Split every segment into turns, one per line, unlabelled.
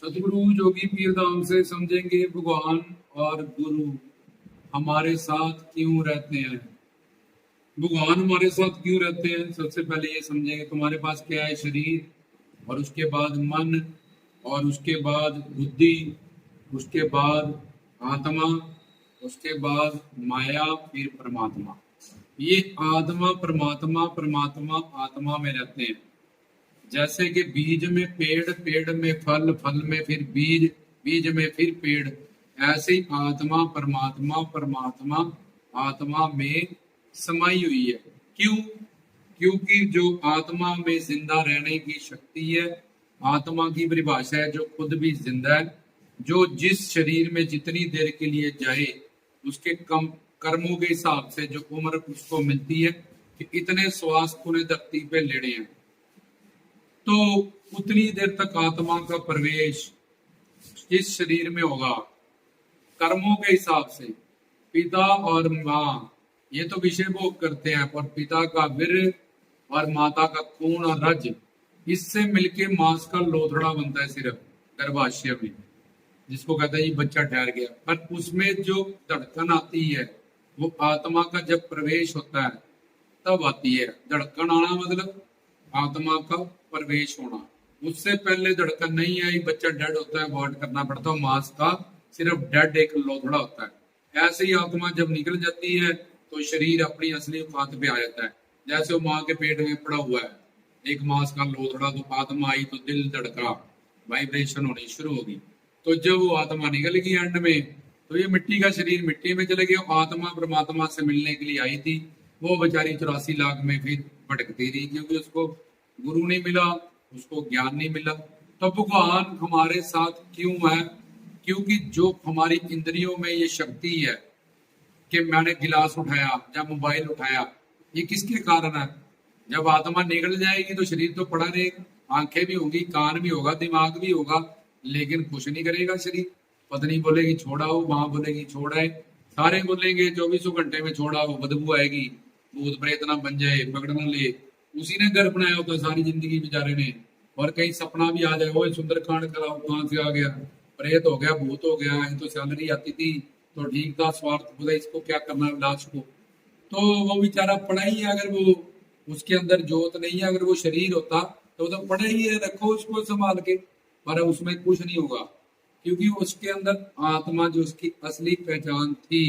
सदगुरु जोगी पीर धाम से समझेंगे भगवान और गुरु हमारे साथ क्यों रहते हैं। भगवान हमारे साथ क्यों रहते हैं, सबसे पहले ये समझेंगे। तुम्हारे पास क्या है? शरीर, और उसके बाद मन, और उसके बाद बुद्धि, उसके बाद आत्मा, उसके बाद माया, फिर परमात्मा। ये आत्मा परमात्मा परमात्मा आत्मा में रहते हैं। जैसे कि बीज में पेड़, पेड़ में फल, फल में फिर बीज, बीज में फिर पेड़, ऐसे ही आत्मा परमात्मा परमात्मा आत्मा में समाई हुई है। क्यों? क्योंकि जो आत्मा में जिंदा रहने की शक्ति है, आत्मा की परिभाषा है जो खुद भी जिंदा है, जो जिस शरीर में जितनी देर के लिए जाए उसके कम कर्मों के हिसाब से जो उम्र उसको मिलती है कि इतने श्वास तूने धरती पे लेने हैं, तो उतनी देर तक आत्मा का प्रवेश इस शरीर में होगा कर्मों के हिसाब से। पिता और माँ ये तो विषय भोग करते हैं, पर पिता का वीर्य और माता का खून और रज, इससे मिलके मांस का लोथड़ा बनता है सिर्फ गर्भाशय में, जिसको कहते हैं ये बच्चा ठहर गया। पर उसमें जो धड़कन आती है वो आत्मा का जब प्रवेश होता है तब आती है। धड़कन आना मतलब आत्मा का प्रवेश होना। उससे पहले धड़कन नहीं आई, बच्चा डेड होता है, अबॉर्ट करना पड़ता है, मांस का सिर्फ डेड एक लोथड़ा होता है। ऐसे ही आत्मा जब निकल जाती है तो शरीर अपनी असली औकात पे आ जाता है। जैसे वो माँ के पेट में पड़ा हुआ है एक मांस का लोथड़ा, तो आत्मा आई तो दिल धड़का, वाइब्रेशन होनी शुरू होगी। तो जब वो आत्मा निकल गई एंड में, तो ये मिट्टी का शरीर मिट्टी में चले गया। आत्मा परमात्मा से मिलने के लिए आई थी, वो बेचारी 84 लाख में फिर भटकती रही, क्योंकि उसको गुरु नहीं मिला, उसको ज्ञान नहीं मिला। तो भगवान हमारे साथ क्यों है? क्योंकि जो हमारी इंद्रियों में ये शक्ति है कि मैंने गिलास उठाया या मोबाइल उठाया, ये किसके कारण है? जब आत्मा निकल जाएगी तो शरीर तो पड़ा रहेगा, आंखें भी होगी, कान भी होगा, दिमाग भी होगा, लेकिन कुछ नहीं करेगा शरीर। पत्नी बोलेगी छोड़ाओ, माँ बोलेगी छोड़ाए, सारे बोलेंगे 24 घंटे में छोड़ाओ, बदबू आएगी, भूत प्रेत ना बन जाए, पकड़ ना ले। उसी ने घर बनाया होता सारी जिंदगी बेचारे ने। और कहीं सपना भी आ जाए, वो सुंदरकांड कराओ, कहां से आ गया, प्रेत हो गया, भूत हो गया, तो सैलरी आती थी तो ठीक था, स्वार्थ बोला इसको क्या करना लाश को। तो वो बेचारा पड़ा ही है। अगर वो उसके अंदर जोत नहीं है, अगर वो शरीर होता तो पड़ा ही है, रखो उसको संभाल के, पर उसमें कुछ नहीं होगा। क्योंकि उसके अंदर आत्मा जो उसकी असली पहचान थी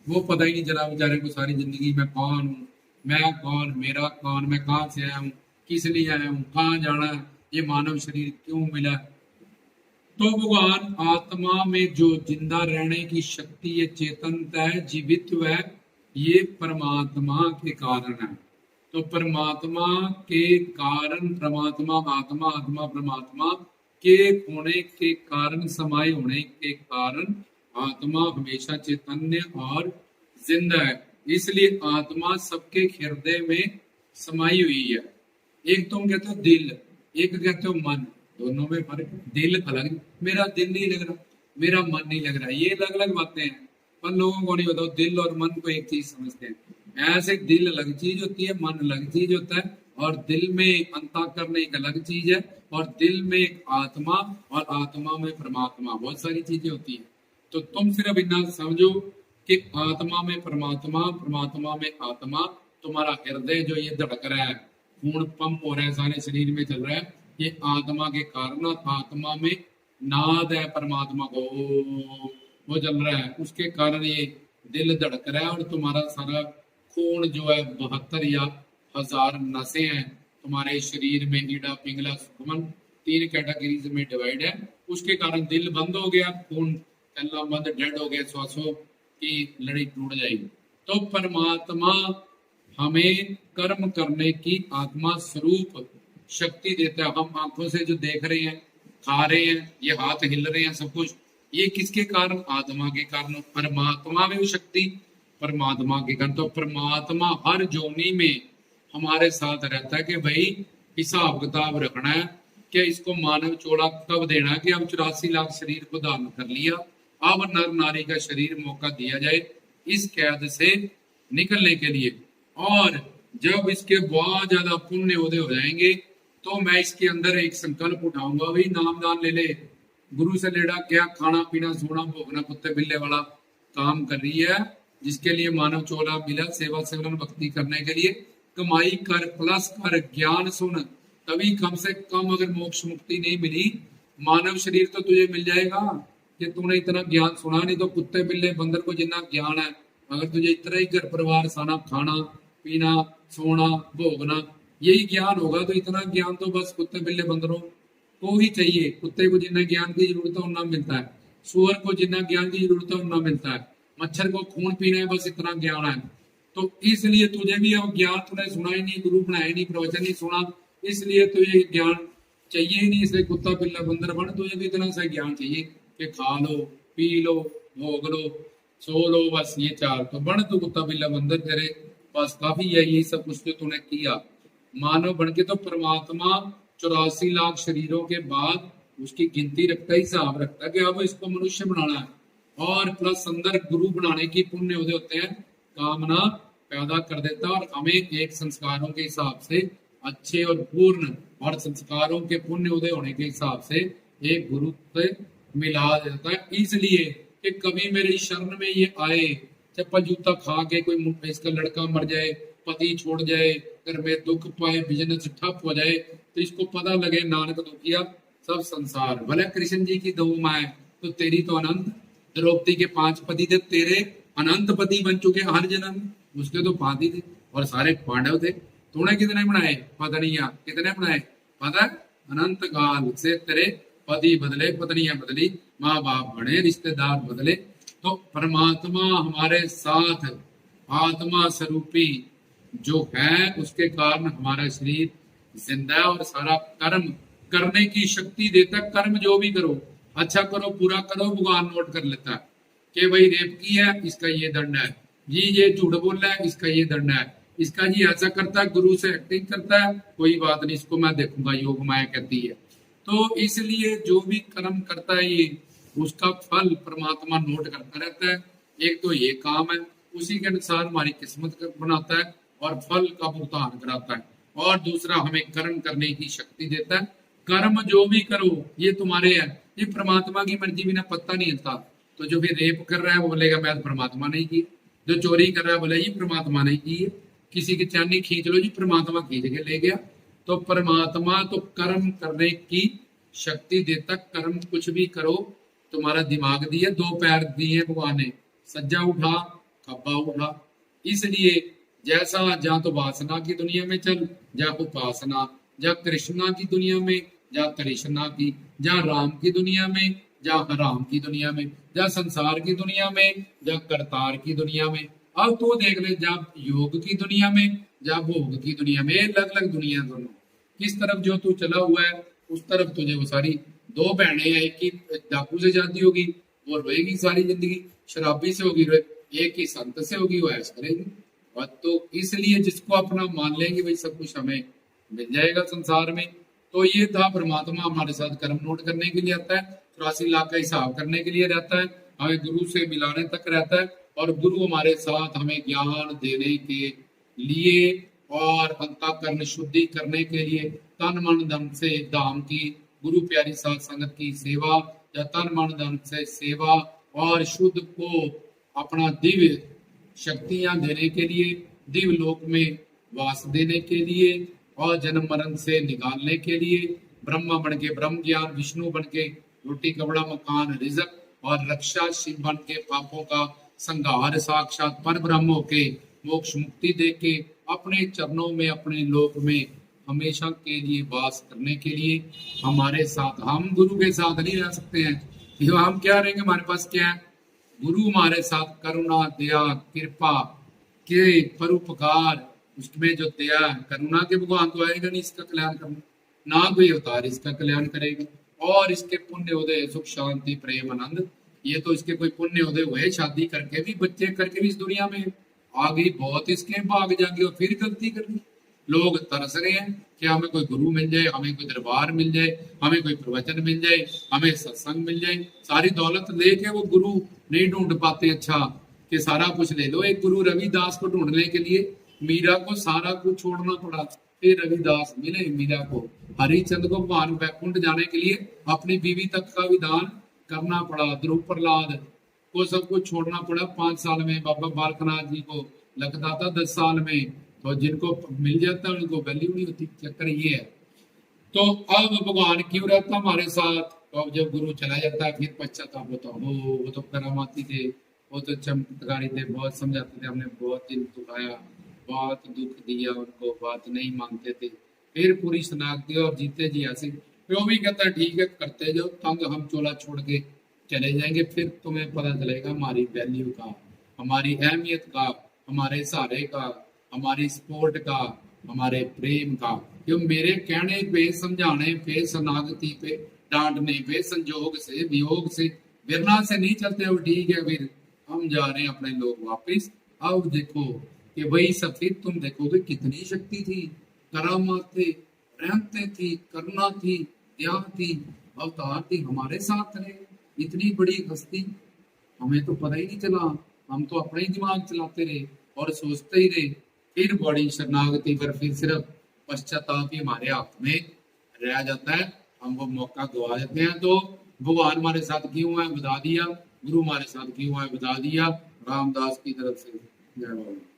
वो पता ही नहीं चला बेचारे को सारी जिंदगी। मैं कौन हूँ, मैं कौन, मेरा कौन, मैं कहाँ से आया हूँ, किस लिए आया हूँ, कहाँ जाना है, ये मानव शरीर क्यों मिला। तो भगवान आत्मा में जो जिंदा रहने की शक्ति, ये चेतनता है, जीवित्व है, ये परमात्मा के कारण है। तो परमात्मा के कारण परमात्मा आत्मा, आत्मा परमात्मा के होने के कारण, समाये होने के कारण आत्मा हमेशा चैतन्य और जिंदा है। इसलिए आत्मा सबके हृदय में समाई हुई है। एक तुम कहते हो दिल, एक कहते हो मन, दोनों में फर्क। दिल अलग, मेरा दिल नहीं लग रहा, मेरा मन नहीं लग रहा, ये अलग अलग बातें हैं। पर लोगों को नहीं बताओ, दिल और मन को एक चीज समझते हैं। ऐसे दिल अलग चीज होती है, मन अलग चीज होता है, और दिल में अंतःकरण एक अलग चीज है, और दिल में एक आत्मा, और आत्मा में परमात्मा, बहुत सारी चीजें होती है। तो तुम सिर्फ इतना समझो कि आत्मा में परमात्मा, परमात्मा में आत्मा। तुम्हारा हृदय जो ये धड़क रहा है, खून पंप हो रहा है, सारे शरीर में चल रहा है, ये आत्मा के कारण। आत्मा में नाद है परमात्मा को, वो चल रहा है, उसके कारण ये दिल धड़क रहा है। और तुम्हारा सारा खून जो है 72 या 1000 नसें हैं तुम्हारे शरीर में, ईड़ा पिंगला सुखमन 3 कैटेगरीज में डिवाइड है। उसके कारण दिल बंद हो गया, खून चलना बंद, डेड हो गया, श्वासों की लड़ी टूट जाएगी। तो परमात्मा हमें कर्म करने की आत्मा स्वरूप शक्ति देता है। हम आंखों से जो देख रहे हैं, खा रहे हैं, ये हाथ हिल रहे हैं, सब कुछ ये किसके कारण? आत्मा के कारण। परमात्मा में शक्ति परमात्मा के कारण। तो परमात्मा हर जोनी में हमारे साथ रहता है कि भाई हिसाब किताब रखना है कि इसको मानव चोला कब देना है, कि अब 84 लाख शरीर को धारण कर लिया, अब नर नारी का शरीर मौका दिया जाए इस कैद से निकलने के लिए। और जब इसके बहुत ज्यादा पुण्य उदय हो जाएंगे तो मैं इसके अंदर एक संकल्प उठाऊंगा, भाई नामदान ले ले, गुरु से लेड़ा क्या खाना पीना सोना भोगना कुत्ते बिल्ले वाला काम कर रही है, जिसके लिए मानव चोला मिला सेवा सेवन भक्ति करने के लिए कमाई कर प्लस कर ज्ञान सुन, तभी कम से कम अगर मोक्ष मुक्ति नहीं मिली मानव शरीर तो तुझे मिल जाएगा कि तूने इतना ज्ञान सुना। नहीं तो कुत्ते बिल्ले बंदर को जितना ज्ञान है, अगर तुझे इतना ही घर परिवार साना खाना पीना सोना भोगना यही ज्ञान होगा तो इतना ज्ञान तो बस कुत्ते बिल्ले बंदरों को ही चाहिए। कुत्ते को जितना ज्ञान की जरूरत है उतना मिलता है, सुअर को जितना ज्ञान की जरूरत है उतना मिलता है, मच्छर को खून पीना है बस इतना ज्ञान है। तो इसलिए तुझे भी अब ज्ञान तूने सुना ही नहीं, गुरु बनाया नहीं, प्रवचन नहीं सुना, इसलिए तुझे ज्ञान चाहिए ही नहीं। इसलिए कुत्ता बिल्ला बंदर बन, तुझे भी इतना सा ज्ञान चाहिए कि खा लो पी लो भोग लो सो लो, बस ये चार तो बन तू कुत्ता बिल्ला बंदर, तेरे पास काफी है यही सब कुछ जो तूने किया। मानव बन के तो परमात्मा 84 लाख शरीरों के बाद उसकी गिनती रखता, हिसाब रखता कि अब इसको मनुष्य बनाना है, और प्लस अंदर गुरु बनाने की पुण्य उदय होते हैं, कामना पैदा कर देता है और हमें एक संस्कारों के हिसाब से अच्छे और पूर्ण और संस्कारों के पुण्य उदय होने के हिसाब से एक गुरु से मिला देता है। इसलिए कि कभी मेरी शरण में ये आए, चप्पल जूता खा के कोई इसका लड़का मर जाए, पति छोड़ जाए, घर में दुख पाए, बिजनेस ठप हो जाए, तो इसको पता लगे नानक दुखिया सब संसार। भले कृष्ण जी की दो माए तो तेरी तो अनंत, द्रौपदी के 5 पति थे, तेरे अनंत पति बन चुके हर जन्म, उसके तो 5 ही थे और सारे पांडव थे। तूने कितने बनाए पत्नियां, कितने बनाए पता, अनंत काल से तेरे पति बदले, पत्नियां बदली, माँ बाप बने, रिश्तेदार बदले। तो परमात्मा हमारे साथ आत्मा स्वरूपी जो है उसके कारण हमारा शरीर जिंदा है और सारा कर्म करने की शक्ति देता है। कर्म जो भी करो अच्छा करो पूरा करो, भगवान नोट कर लेता है कि भाई रेप किया है इसका ये दंड है, जी ये झूठ बोल रहा है इसका ये दंड है, इसका जी ऐसा करता है गुरु से एक्टिंग करता है, कोई बात नहीं इसको मैं देखूंगा, योग माया कहती है। तो इसलिए जो भी कर्म करता है ये उसका फल परमात्मा नोट करता रहता है। एक तो ये काम है, उसी के अनुसार हमारी किस्मत बनाता है और फल का भुगतान कराता है, और दूसरा हमें कर्म करने की शक्ति देता है। कर्म जो भी करो ये तुम्हारे है, ये परमात्मा की मर्जी बिना पत्ता नहीं हिलता। तो जो भी रेप कर रहा है वो बोलेगा मैं परमात्मा नहीं की, जो चोरी कर रहा है बोले ये परमात्मा नहीं की है, किसी की चांदी खींच लो जी परमात्मा खींच के ले गया। तो परमात्मा तो कर्म करने की शक्ति देता, कर्म कुछ भी करो। तुम्हारा दिमाग दिया, 2 पैर दिए भगवान ने, सज्जा उठा खब्बा उठा। इसलिए जैसा जा तो वासना की दुनिया में चल, जा उपासना, जा कृष्णा की दुनिया में, जा कृष्णा की, जा राम की दुनिया में, जा राम की दुनिया में, जा संसार की दुनिया में, जा करतार की दुनिया में। अब तो देख ले, जा योग की दुनिया में, जा भोग की दुनिया में, अलग अलग दुनिया दोनों। किस तरफ जो तू चला हुआ है उस तरफ तुझे वो सारी 2 बहनें हैं, एक ही डाकू से जाती होगी वो रोएगी सारी जिंदगी, शराबी से होगी रोए, एक ही संत से होगी वो ऐसा करेगी। और तो इसलिए जिसको अपना मान लेंगे भाई सब कुछ हमें मिल जाएगा संसार में। तो ये था परमात्मा हमारे साथ कर्म नोट करने के लिए आता है, 84 लाख का हिसाब करने के लिए रहता है, हमें गुरु से मिलाने तक रहता है, और गुरु हमारे साथ हमें ज्ञान देने के लिए और अंतःकरण शुद्धि करने के लिए तन मन धन से धाम की गुरु प्यारी साथ संगत की सेवा या तन मन धन से सेवा और शुद्ध को अपना दिव्य शक्तियां देने के लिए, दिव्य लोक में वास देने के लिए और जन्म मरण से निकालने के लिए, ब्रह्मा बन के ब्रह्म ज्ञान, विष्णु बन के रोटी कपड़ा मकान रिजक और रक्षा, शिव बन के पापों का संहार, साक्षात पर ब्रह्म होके मोक्ष मुक्ति दे के अपने चरणों में अपने लोक में हमेशा के लिए वास करने के लिए हमारे साथ। हम गुरु के साथ नहीं रह सकते हैं, ये हम क्या रहेंगे, हमारे पास क्या है, गुरु हमारे साथ करुणा दया कृपा के परोपकार, उसमें जो दया करुणा के भगवान तो आएगा नहीं इसका कल्याण करना, ना कोई अवतार इसका कल्याण करेगा। और इसके पुण्य उदय सुख शांति प्रेम आनंद, ये तो इसके कोई पुण्य उदय हुए, शादी करके भी बच्चे करके भी इस दुनिया में आ गई, बहुत इसके भाग जागे और फिर गलती कर दी। लोग तरस रहे हैं कि हमें कोई गुरु मिल जाए, हमें कोई दरबार मिल जाए, हमें कोई प्रवचन मिल जाए, हमें सत्संग मिल जाए। सारी दौलत लेके वो गुरु नहीं ढूंढ पाते, अच्छा कि सारा कुछ ले लो। एक गुरु रविदास को ढूंढने के लिए मीरा को सारा कुछ छोड़ना पड़ा, फिर रविदास मिले मीरा को, हरिचंद को भगवान वैकुंठ जाने के लिए अपनी बीवी तक का विधान करना पड़ा। ध्रुव प्रहलाद को सब कुछ छोड़ना पड़ा 5 साल में। बाबा बालकनाथ जी को लगता था 10 साल में। तो जिनको मिल जाता है उनको वैल्यू नहीं होती। चक्कर ये है। तो अब भगवान क्यों रहता हमारे साथ? तो अब जब गुरु चला जाता है फिर पश्चाताप होता हो। वो तो करामाती थे, वो तो चमत्कारी थे, बहुत समझाते थे, हमने बहुत दिन दुखाया, बहुत दुख दिया उनको, बात नहीं मानते थे। फिर पूरी शनाख्ती और जीते जी ऐसे वो भी कहता है ठीक है करते जाओ, तंग हम चोला छोड़ के चले जाएंगे, फिर तुम्हें पता चलेगा हमारी वैल्यू का, हमारी अहमियत का, हमारे सहारे का, हमारी सपोर्ट का, हमारे प्रेम का। क्यों मेरे कहने पे, समझाने पे, शनाख्ती पे, डांटने पे, संजोग से, वियोग से, विरना से नहीं चलते हो। ठीक है फिर हम जा रहे हैं अपने लोग वापिस। अब देखो कि वही सब फिर तुम देखोगे कितनी शक्ति थी, करामात थे, रहमतें थी, करुणा थी, दया थी, अवतार थी, हमारे साथ रहे। इतनी बड़ी हस्ती हमें तो पता ही नहीं चला। हम तो अपना ही दिमाग चलाते रहे और सोचते ही रहे। फिर बड़ी शरणागति पर फिर सिर्फ पश्चाताप ही हमारे हाथ में रह जाता है। हम वो मौका गवा देते हैं। तो भगवान हमारे साथ क्यों है बता दिया, गुरु हमारे साथ क्यों है बता दिया। रामदास की तरफ से जय बाबा।